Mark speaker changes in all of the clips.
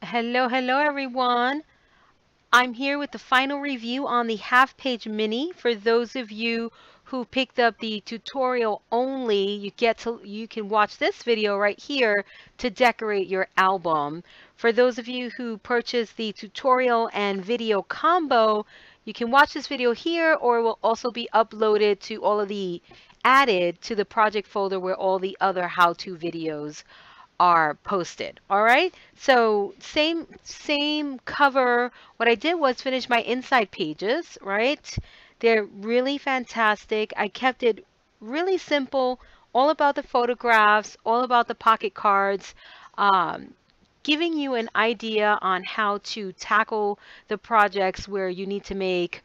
Speaker 1: Hello everyone. I'm here with the final review on the half-page mini. For those of you who picked up the tutorial only, you can watch this video right here to decorate your album. For those of you who purchased the tutorial and video combo, you can watch this video here, or it will also be uploaded to added to the project folder where all the other how-to videos are posted. All right. So same cover. What I did was finish my inside pages, right? They're really fantastic. I kept it really simple, all about the photographs, all about the pocket cards, um, giving you an idea on how to tackle the projects where you need to make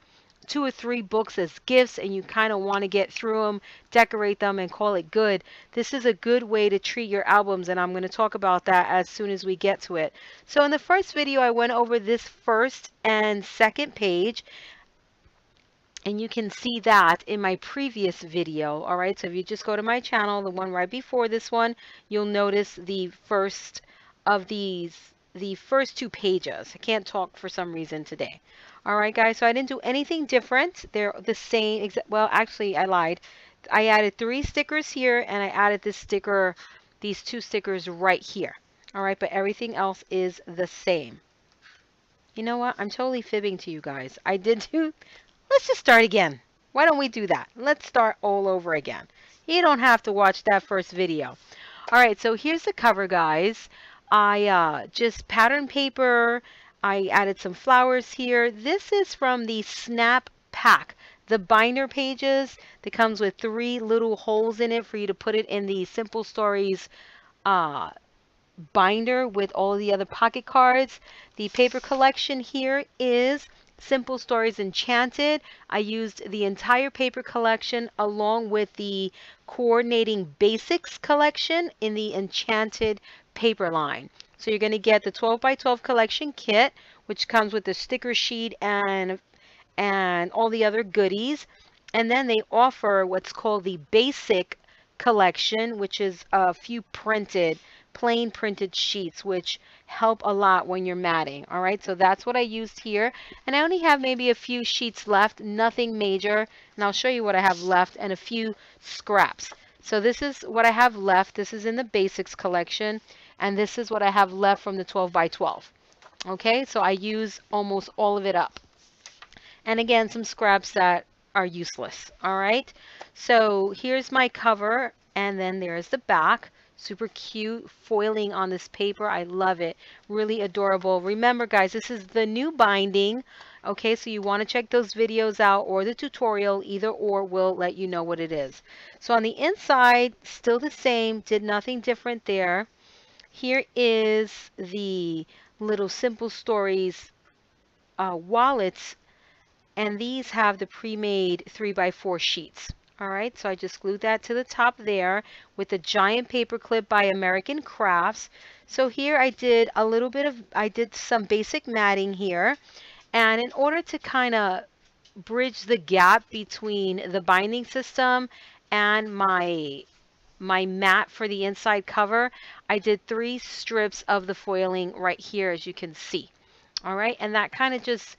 Speaker 1: 2 or 3 books as gifts and you kind of want to get through them, decorate them, and call it good. This is a good way to treat your albums, and I'm going to talk about that as soon as we get to it. So in the first video, I went over this first and second page, and you can see that in my previous video. All right, so if you just go to my channel, the one right before this one, you'll notice the first 2 pages. I can't talk for some reason today. All right, guys, so I didn't do anything different. They're the same. Well, actually, I lied. I added 3 stickers here, and I added these 2 stickers right here. All right, but everything else is the same. You know what? I'm totally fibbing to you guys. I did do. Let's just start again. Why don't we do that? Let's start all over again. You don't have to watch that first video. All right, so here's the cover, guys. I just pattern paper. I added some flowers here. This is from the Snap Pack, the binder pages that comes with 3 little holes in it for you to put it in the Simple Stories uh, binder with all the other pocket cards. The paper collection here is Simple Stories Enchanted. I used the entire paper collection along with the coordinating basics collection in the Enchanted paper line. So you're going to get the 12 by 12 collection kit, which comes with the sticker sheet and all the other goodies. And then they offer what's called the basic collection, which is a few plain printed sheets, which help a lot when you're matting. All right, so that's what I used here. And I only have maybe a few sheets left, nothing major. And I'll show you what I have left and a few scraps. So this is what I have left. This is in the basics collection. And this is what I have left from the 12 by 12. Okay, so I use almost all of it up. And again, some scraps that are useless. All right, so here's my cover, and then there's the back. Super cute foiling on this paper. I love it. Really adorable. Remember, guys, this is the new binding. Okay, so you want to check those videos out or the tutorial. Either or will let you know what it is. So on the inside, still the same. Did nothing different there. Here is the little Simple Stories wallets, and these have the pre-made 3x4 sheets. All right, so I just glued that to the top there with the giant paper clip by American Crafts. So here I did I did some basic matting here. And in order to kind of bridge the gap between the binding system and my mat for the inside cover, I did 3 strips of the foiling right here, as you can see. All right, and that kind of just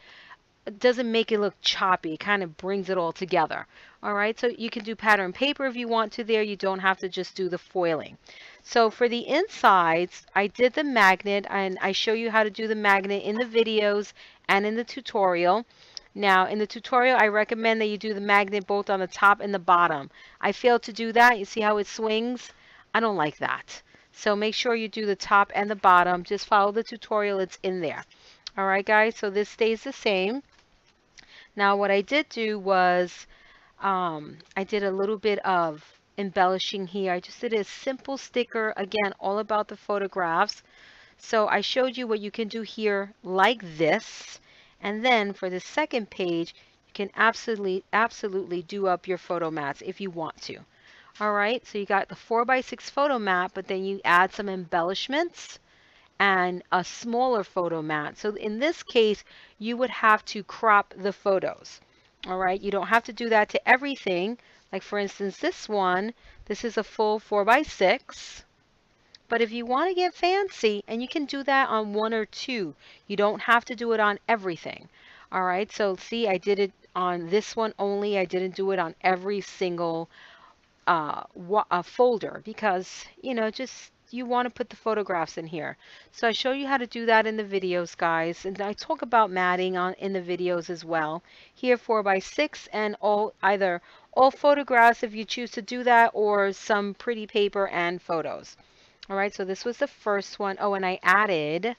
Speaker 1: doesn't make it look choppy. It kind of brings it all together. All right, so you can do pattern paper if you want to there. You don't have to just do the foiling. So for the insides, I did the magnet, and I show you how to do the magnet in the videos and in the tutorial. Now, in the tutorial, I recommend that you do the magnet both on the top and the bottom. I failed to do that. You see how it swings? I don't like that. So make sure you do the top and the bottom. Just follow the tutorial. It's in there. All right, guys, so this stays the same. Now what I did do was I did a little bit of embellishing here. I just did a simple sticker, again, all about the photographs. So I showed you what you can do here like this. And then for the second page, you can absolutely do up your photo mats if you want to. All right, so you got the 4x6 photo mat, but then you add some embellishments and a smaller photo mat. So in this case, you would have to crop the photos. All right, you don't have to do that to everything. Like for instance, this one, this is a full 4x6. But if you want to get fancy, and you can do that on one or two, you don't have to do it on everything. All right, so see, I did it on this one only. I didn't do it on every single folder because, you know, just you want to put the photographs in here. So I show you how to do that in the videos, guys. And I talk about matting on in the videos as well. Here 4x6 and either all photographs if you choose to do that, or some pretty paper and photos. All right, so this was the first one. Oh, and I added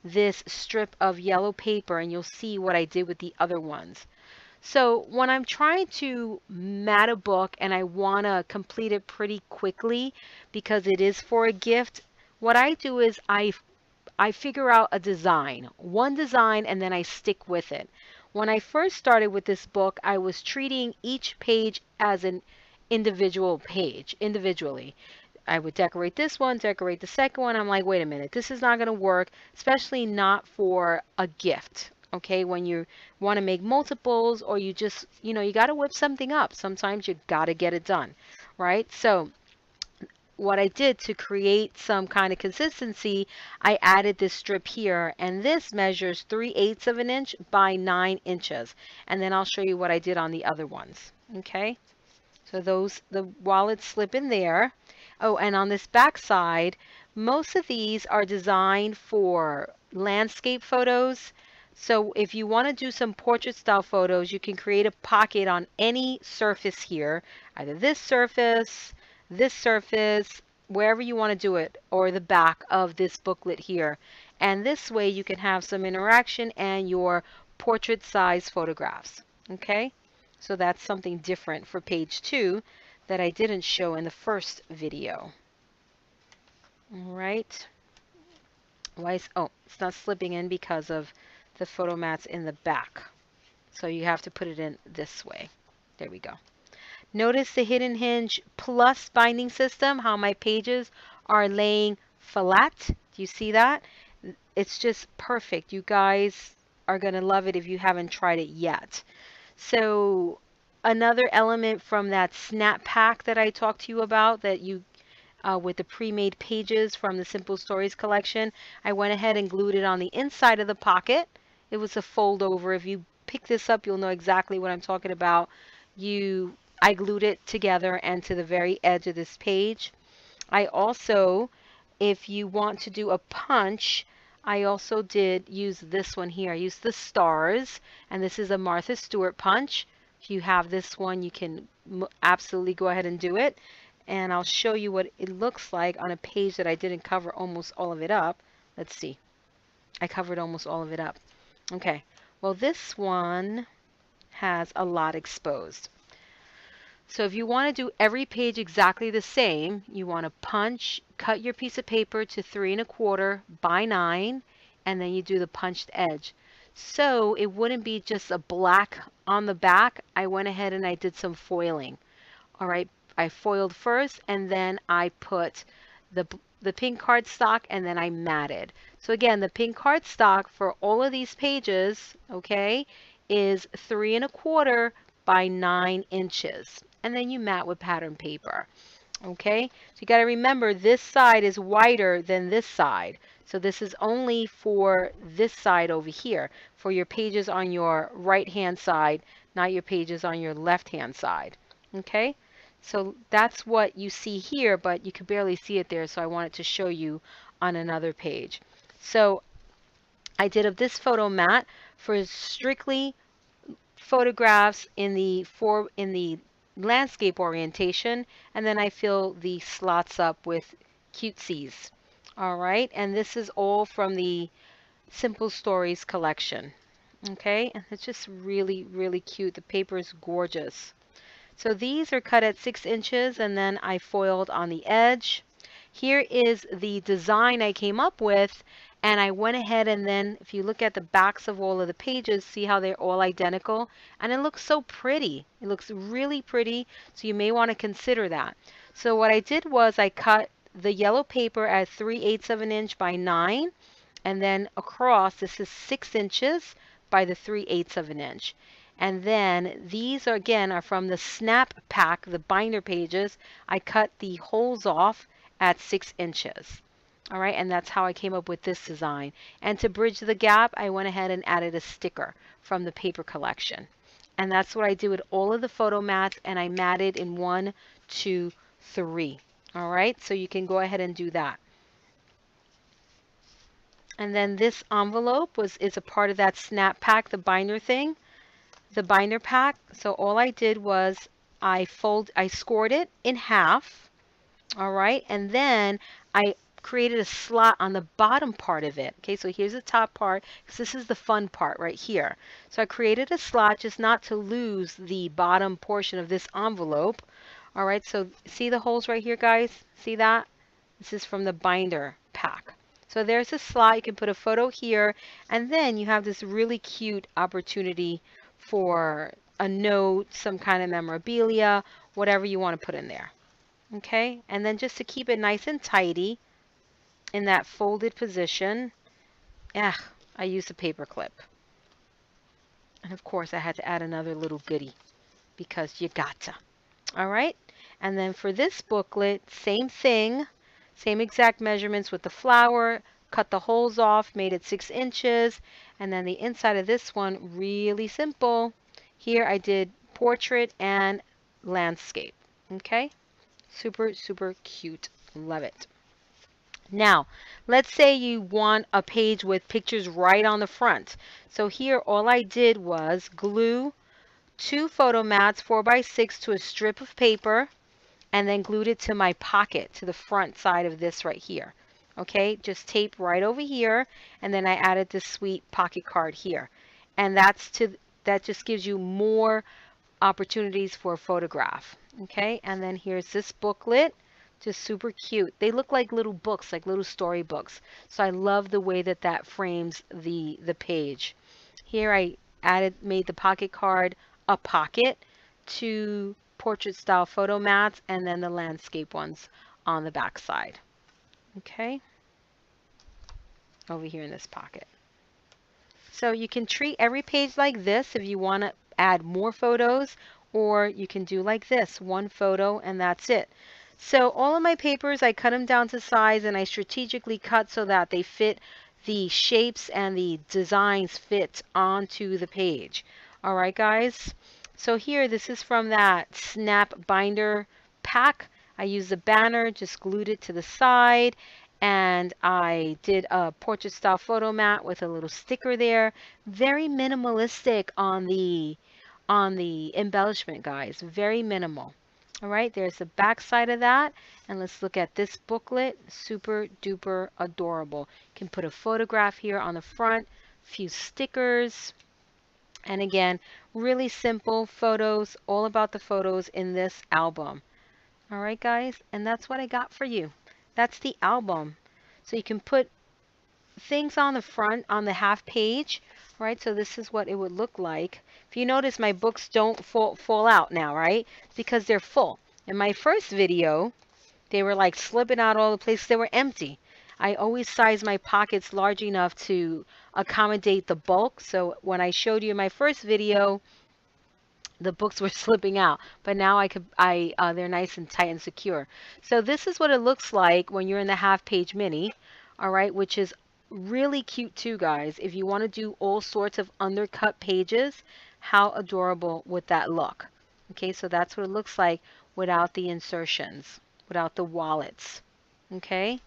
Speaker 1: this strip of yellow paper, and you'll see what I did with the other ones. So when I'm trying to mat a book and I want to complete it pretty quickly because it is for a gift, what I do is I figure out a design, one design, and then I stick with it. When I first started with this book, I was treating each page as an individual page, individually. I would decorate this one, decorate the second one. I'm like, wait a minute, this is not going to work, especially not for a gift. Okay, when you want to make multiples, or you just, you know, you got to whip something up. Sometimes you got to get it done, right? So what I did to create some kind of consistency, I added this strip here, and this measures 3/8 of an inch by 9 inches. And then I'll show you what I did on the other ones. Okay, so those, the wallets slip in there. Oh, and on this back side, most of these are designed for landscape photos. So if you want to do some portrait style photos, you can create a pocket on any surface here, either this surface, wherever you want to do it, or the back of this booklet here. And this way you can have some interaction and your portrait size photographs. Okay, so that's something different for page 2 that I didn't show in the first video. All right. Why is, oh, it's not slipping in because of the photo mats in the back. So you have to put it in this way. There we go. Notice the hidden hinge plus binding system, how my pages are laying flat. Do you see that? It's just perfect. You guys are going to love it if you haven't tried it yet. So another element from that snap pack that I talked to you about, that you with the pre-made pages from the Simple Stories collection, I went ahead and glued it on the inside of the pocket. It was a fold over. If you pick this up, you'll know exactly what I'm talking about. I glued it together and to the very edge of this page. I also, if you want to do a punch, I also did use this one here. I used the stars, and this is a Martha Stewart punch. If you have this one, you can absolutely go ahead and do it. And I'll show you what it looks like on a page that I didn't cover almost all of it up. Let's see. I covered almost all of it up. Okay. Well, this one has a lot exposed. So if you want to do every page exactly the same, you want to punch, cut your piece of paper to 3 1/4 by 9, and then you do the punched edge. So it wouldn't be just a black on the back. I went ahead and I did some foiling. All right, I foiled first, and then I put the pink cardstock, and then I matted. So again, the pink cardstock for all of these pages, okay, is 3 1/4 by 9 inches. And then you mat with pattern paper. Okay, so you got to remember this side is wider than this side. So this is only for this side over here, for your pages on your right hand side, not your pages on your left hand side. Okay, so that's what you see here, but you could barely see it there, so I wanted to show you on another page. So I did of this photo mat for strictly photographs in the landscape orientation, and then I fill the slots up with cutesies. All right, and this is all from the Simple Stories collection. Okay, and it's just really, really cute. The paper is gorgeous. So these are cut at 6 inches, and then I foiled on the edge. Here is the design I came up with, and I went ahead and then, if you look at the backs of all of the pages, see how they're all identical? And it looks so pretty. It looks really pretty, so you may want to consider that. So what I did was I cut the yellow paper at 3/8 of an inch by 9, and then across, this is 6 inches by the 3/8 of an inch. And then these are, again, are from the snap pack, the binder pages. I cut the holes off at 6 inches. All right, and that's how I came up with this design. And to bridge the gap, I went ahead and added a sticker from the paper collection. And that's what I do with all of the photo mats, and I matted in 1, 2, 3. All right, so you can go ahead and do that. And then this envelope is a part of that snap pack, the binder thing, the binder pack. So all I did was I scored it in half. All right, and then I created a slot on the bottom part of it. Okay, so here's the top part, because this is the fun part right here. So I created a slot just not to lose the bottom portion of this envelope. All right, so see the holes right here, guys? See that? This is from the binder pack. So there's a slot. You can put a photo here, and then you have this really cute opportunity for a note, some kind of memorabilia, whatever you want to put in there. Okay, and then just to keep it nice and tidy in that folded position, I used a paper clip. And of course I had to add another little goodie because you gotta. All right, and then for this booklet, same thing, same exact measurements with the flower, cut the holes off, made it 6 inches, and then the inside of this one, really simple. Here I did portrait and landscape. Okay. Super, super cute. Love it. Now, let's say you want a page with pictures right on the front. So here, all I did was glue 2 photo mats 4x6 to a strip of paper and then glued it to my pocket, to the front side of this right here. Okay, just tape right over here, and then I added this sweet pocket card here. And that just gives you more opportunities for a photograph. Okay, and then here's this booklet, just super cute. They look like little books, like little story books. So I love the way that that frames the page. Here I made the pocket card a pocket, 2 portrait style photo mats, and then the landscape ones on the back side. Okay, over here in this pocket. So you can treat every page like this if you want to add more photos, or you can do like this, 1 photo and that's it. So all of my papers, I cut them down to size, and I strategically cut so that they fit, the shapes and the designs fit onto the page. All right, guys. So here, this is from that snap binder pack. I used a banner, just glued it to the side, and I did a portrait style photo mat with a little sticker there. Very minimalistic on the embellishment, guys. Very minimal. All right, there's the back side of that, and let's look at this booklet. Super duper adorable. You can put a photograph here on the front, a few stickers, and again, really simple photos, all about the photos in this album. All right, guys, and that's what I got for you. That's the album. So you can put things on the front, on the half page, right? So this is what it would look like. If you notice, my books don't fall out now, right? It's because they're full. In my first video, they were like slipping out all the places. They were empty. I always size my pockets large enough to accommodate the bulk. So when I showed you in my first video, the books were slipping out, but now they're nice and tight and secure. So this is what it looks like when you're in the half page mini, all right, which is really cute too, guys. If you want to do all sorts of undercut pages, how adorable would that look? Okay, so that's what it looks like without the insertions, without the wallets. Okay,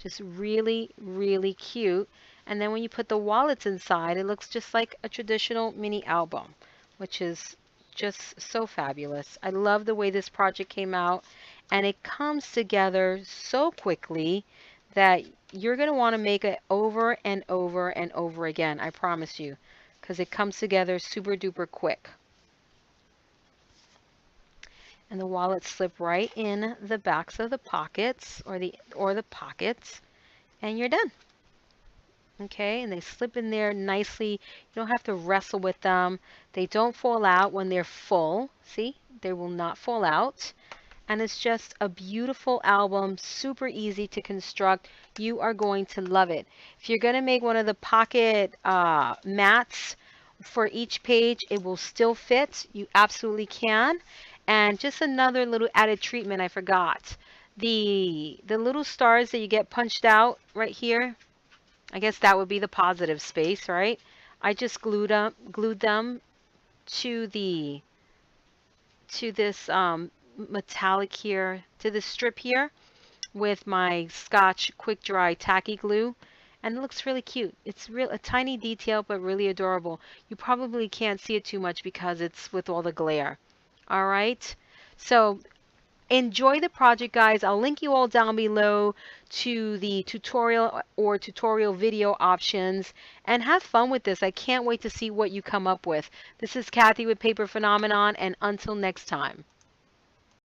Speaker 1: just really, really cute. And then when you put the wallets inside, it looks just like a traditional mini album, which is just so fabulous. I love the way this project came out, and it comes together so quickly that you're going to want to make it over and over and over again, I promise you, because it comes together super duper quick. And the wallets slip right in the backs of the pockets, or the pockets, and you're done. Okay, and they slip in there nicely. You don't have to wrestle with them. They don't fall out when they're full. See, they will not fall out. And it's just a beautiful album, super easy to construct. You are going to love it. If you're going to make one of the pocket mats for each page, it will still fit. You absolutely can. And just another little added treatment, I forgot. the little stars that you get punched out right here, I guess that would be the positive space, right? I just glued them to the to this metallic here, to this strip here with my Scotch quick dry tacky glue, and it looks really cute. It's a tiny detail but really adorable. You probably can't see it too much because it's with all the glare. All right, so enjoy the project, guys. I'll link you all down below to the tutorial or tutorial video options, and have fun with this. I can't wait to see what you come up with. This is Kathy with Paper Phenomenon, and until next time.